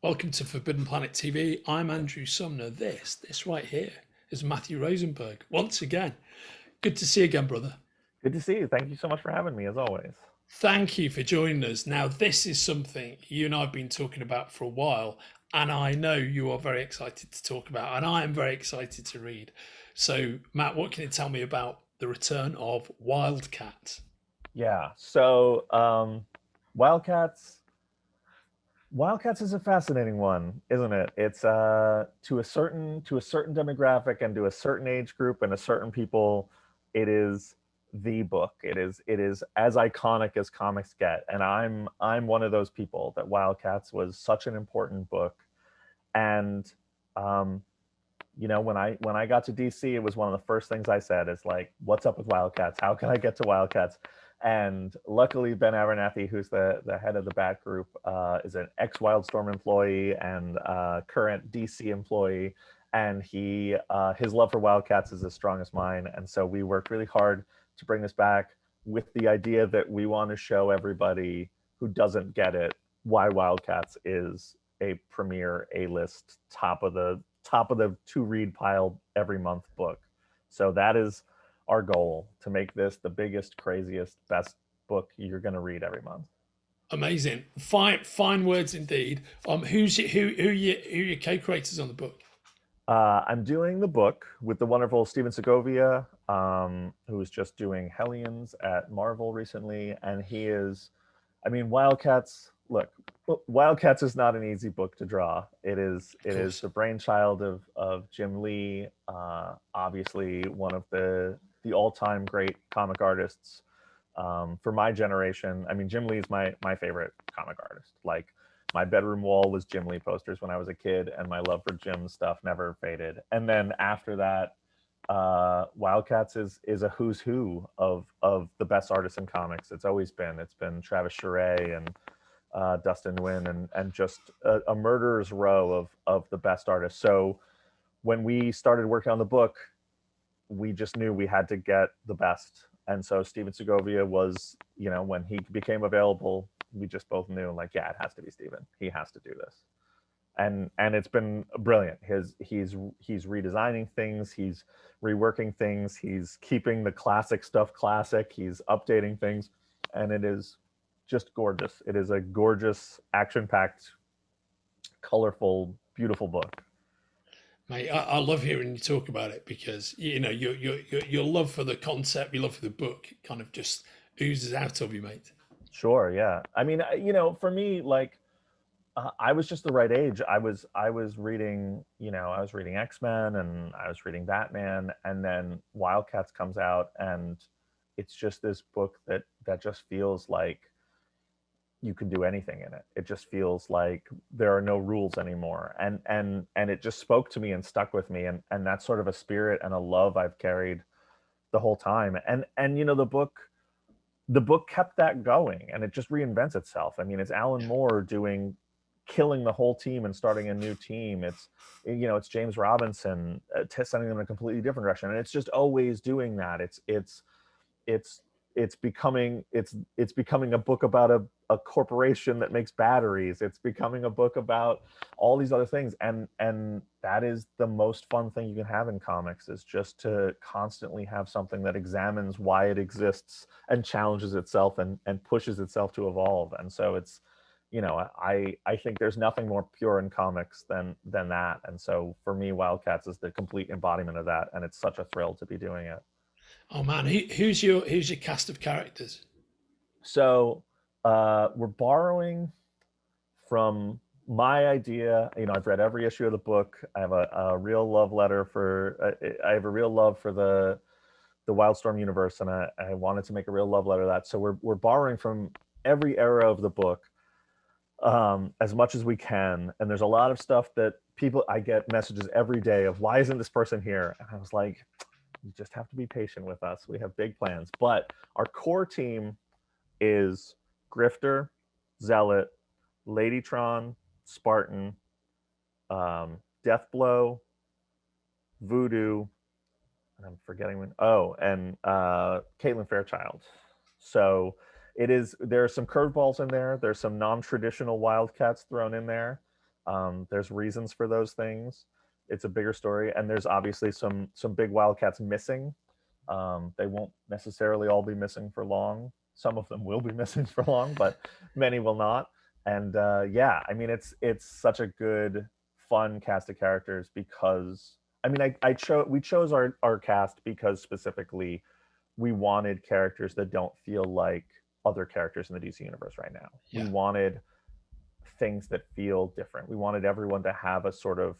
Welcome to Forbidden Planet TV. I'm Andrew Sumner. This right here is Matthew Rosenberg. Once again, good to see you again, brother. Good to see you. Thank you so much for having me, as always. Thank you for joining us. Now, this is something you and I have been talking about for a while, and I know you are very excited to talk about, and I am very excited to read. So, Matt, what can you tell me about the return of Wildcat? Yeah. Wildcats. Wildcats is a fascinating one, isn't it? It's to a certain demographic and to a certain age group and a certain people, it is the book. It is as iconic as comics get, and I'm one of those people that Wildcats was such an important book. And um, when I got to DC, it was one of the first things I said is like, "What's up with Wildcats? How can I get to Wildcats?" And luckily, Ben Abernathy, who's the head of the Bat Group, is an ex Wildstorm employee and current DC employee, and his love for Wildcats is as strong as mine. And so we worked really hard to bring this back with the idea that we want to show everybody who doesn't get it why Wildcats is a premier A-list top of the to read pile every month book. So that is our goal, to make this the biggest, craziest, best book you're going to read every month. Amazing, fine words indeed. Who are your co-creators on the book? I'm doing the book with the wonderful Stephen Segovia, who is just doing Hellions at Marvel recently, and he is, I mean, Wildcats. Look, Wildcats is not an easy book to draw. It is Of it is course. the brainchild of Jim Lee, obviously one of the all time great comic artists for my generation. I mean, Jim Lee is my favorite comic artist. Like, my bedroom wall was Jim Lee posters when I was a kid, and my love for Jim's stuff never faded. And then after that, Wildcats is a who's who of the best artists in comics. It's been Travis Charest and Dustin Nguyen, and just a murderer's row of the best artists. So when we started working on the book, we just knew we had to get the best. And so Steven Segovia was, when he became available, we just both knew, like, yeah, it has to be Steven. He has to do this. And it's been brilliant. He's redesigning things, he's reworking things, he's keeping the classic stuff classic, he's updating things, and it is just gorgeous. It is a gorgeous, action-packed, colorful, beautiful book. Mate, I love hearing you talk about it because your love for the concept, your love for the book, kind of just oozes out of you, mate. Sure, yeah. I mean, for me, like, I was just the right age. I was reading, I was reading X-Men and I was reading Batman, and then Wildcats comes out, and it's just this book that just feels like you can do anything in it. It just feels like there are no rules anymore, and it just spoke to me and stuck with me, and that's sort of a spirit and a love I've carried the whole time. And the book kept that going, and it just reinvents itself. I mean, it's Alan Moore doing killing the whole team and starting a new team. It's James Robinson sending them in a completely different direction, and it's just always doing that. It's it's becoming a book about a corporation that makes batteries. It's becoming a book about all these other things, and that is the most fun thing you can have in comics, is just to constantly have something that examines why it exists and challenges itself and pushes itself to evolve. And so I think there's nothing more pure in comics than that. And so for me, Wildcats is the complete embodiment of that, and it's such a thrill to be doing it. Oh man, who's your cast of characters? So we're borrowing from my idea. I've read every issue of the book. I have a real love letter for. I have a real love for the Wildstorm universe, and I wanted to make a real love letter to that. So we're borrowing from every era of the book, as much as we can. And there's a lot of stuff that people, I get messages every day of, why isn't this person here? And I was like, you just have to be patient with us. We have big plans. But our core team is Grifter, Zealot, Ladytron, Spartan, Deathblow, Voodoo, and I'm forgetting one. Oh, and Caitlin Fairchild. So there are some curveballs in there. There's some non-traditional Wildcats thrown in there. There's reasons for those things. It's a bigger story, and there's obviously some big Wildcats missing. They won't necessarily all be missing for long. Some of them will be missing for long, but many will not. And yeah, I mean, it's such a good, fun cast of characters because I mean, we chose our cast because specifically we wanted characters that don't feel like other characters in the DC universe right now. We Yeah. wanted things that feel different. We wanted everyone to have a sort of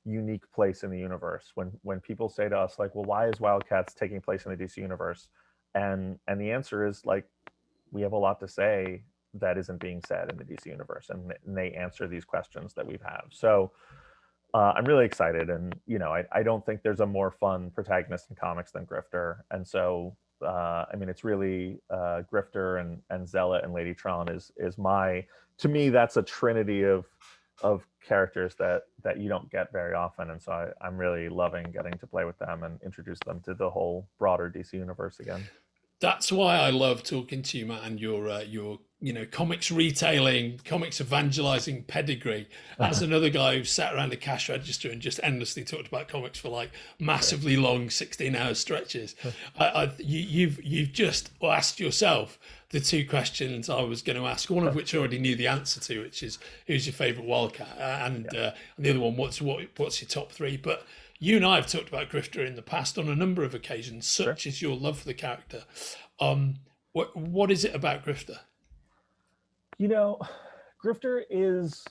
unique place in the universe. When people say to us like, "Well, why is Wildcats taking place in the DC universe?" and the answer is like, we have a lot to say that isn't being said in the DC universe, and they answer these questions that we've had. So I'm really excited, and I don't think there's a more fun protagonist in comics than Grifter, and so I mean, it's really Grifter and Zealot and Lady Tron is my, to me, that's a trinity of characters that you don't get very often, and so I'm really loving getting to play with them and introduce them to the whole broader DC universe again. That's why I love talking to you, Matt, and your comics retailing, comics evangelizing pedigree. As another guy who sat around a cash register and just endlessly talked about comics for like massively long 16-hour stretches. You've just asked yourself the two questions I was going to ask, one of which I already knew the answer to, which is who's your favorite Wildcat, and the other one, what's your top three. But you and I have talked about Grifter in the past on a number of occasions, such as your love for the character. What is it about Grifter? Grifter is,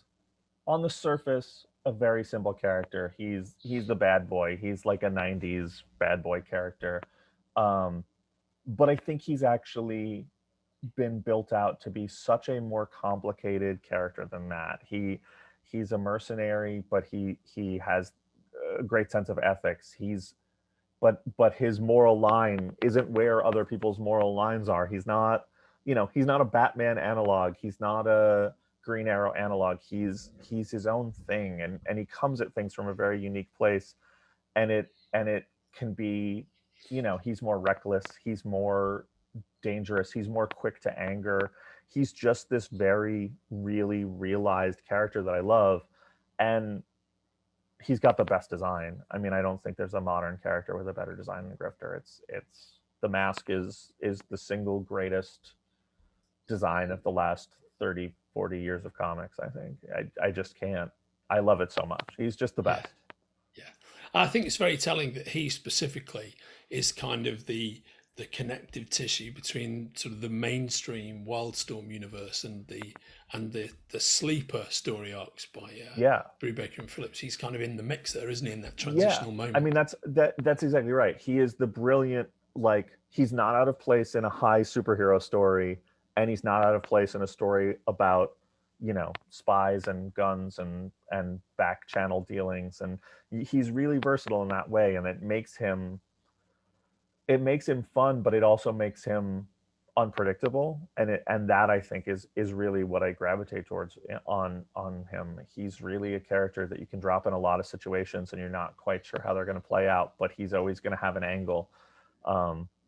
on the surface, a very simple character. He's the bad boy. He's like a 90s bad boy character. But I think he's actually been built out to be such a more complicated character than that. He's a mercenary, but he has a great sense of ethics. But his moral line isn't where other people's moral lines are. He's not a Batman analog. He's not a Green Arrow analog. He's his own thing, and he comes at things from a very unique place. And it can be, he's more reckless. He's more dangerous. He's more quick to anger. He's just this very really realized character that I love, and he's got the best design. I mean, I don't think there's a modern character with a better design than Grifter. It's the mask is the single greatest design of the last 30, 40 years of comics. I think I just can't. I love it so much. He's just the best. Yeah. I think it's very telling that he specifically is kind of the connective tissue between sort of the mainstream Wildstorm universe and the sleeper story arcs by Brubaker and Phillips. He's kind of in the mix there, isn't he, in that transitional moment? I mean, that's exactly right. He is the brilliant, like, he's not out of place in a high superhero story, and he's not out of place in a story about spies and guns and back channel dealings, and he's really versatile in that way, and it makes him fun, but it also makes him unpredictable, and that I think is really what I gravitate towards on him. He's really a character that you can drop in a lot of situations and you're not quite sure how they're going to play out, but he's always going to have an angle.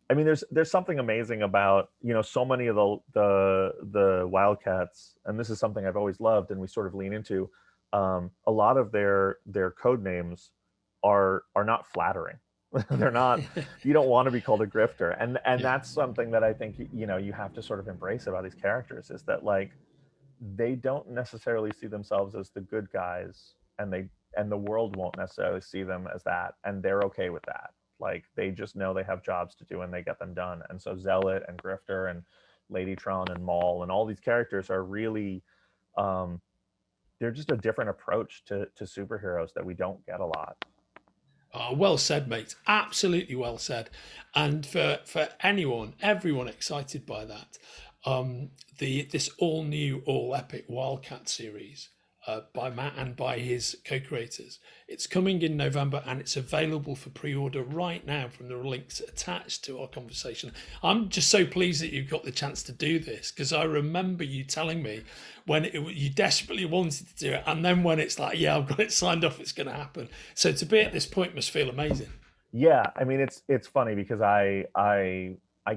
I mean, there's something amazing about so many of the Wildcats, and this is something I've always loved, and we sort of lean into. A lot of their code names are not flattering. They're not. You don't want to be called a Grifter, and that's something that I think you have to sort of embrace about these characters, is that like they don't necessarily see themselves as the good guys, and the world won't necessarily see them as that, and they're okay with that. Like, they just know they have jobs to do and they get them done. And so Zealot and Grifter and Lady Tron and Maul and all these characters are really, they're just a different approach to superheroes that we don't get a lot. Oh, well said, mate. Absolutely well said. And for everyone excited by that, this all new, all epic Wildcat series by Matt and by his co-creators. It's coming in November, and it's available for pre-order right now from the links attached to our conversation. I'm just so pleased that you've got the chance to do this, because I remember you telling me when you desperately wanted to do it, and then when it's like, yeah, I've got it signed off, it's going to happen. So to be at this point must feel amazing. Yeah, I mean, it's funny because I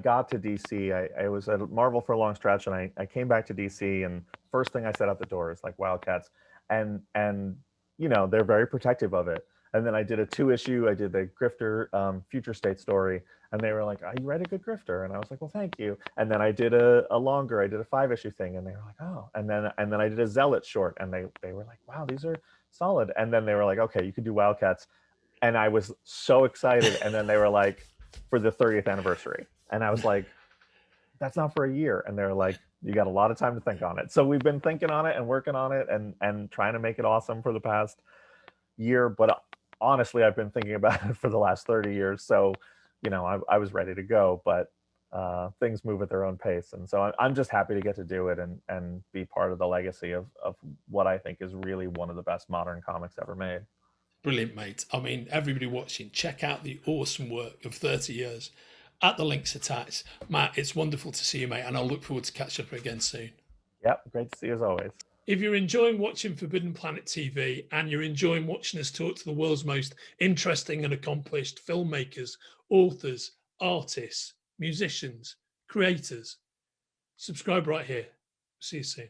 got to DC. I was at Marvel for a long stretch, and I came back to DC, and first thing I said out the door is like Wildcats. and you know, they're very protective of it. And then I did a 2-issue, I did the Grifter future state story, and they were like, "Oh, you write a good Grifter," and I was like, "Well, thank you." And then I did a longer, I did a 5-issue thing, and they were like, "Oh," and then I did a Zealot short, and they were like, "Wow, these are solid." And then they were like, "Okay, you can do Wildcats," and I was so excited. And then they were like, "For the 30th anniversary," and I was like, "That's not for a year," and they're like, "You got a lot of time to think on it." So we've been thinking on it and working on it and trying to make it awesome for the past year. But honestly, I've been thinking about it for the last 30 years. So, you know, I was ready to go, but things move at their own pace. And so I'm just happy to get to do it and be part of the legacy of what I think is really one of the best modern comics ever made. Brilliant, mate. I mean, everybody watching, check out the awesome work of 30 years at the links attached. Matt, it's wonderful to see you, mate, and I'll look forward to catch up again soon. Yep, great to see you as always. If you're enjoying watching Forbidden Planet TV and you're enjoying watching us talk to the world's most interesting and accomplished filmmakers, authors, artists, musicians, creators, subscribe right here. See you soon.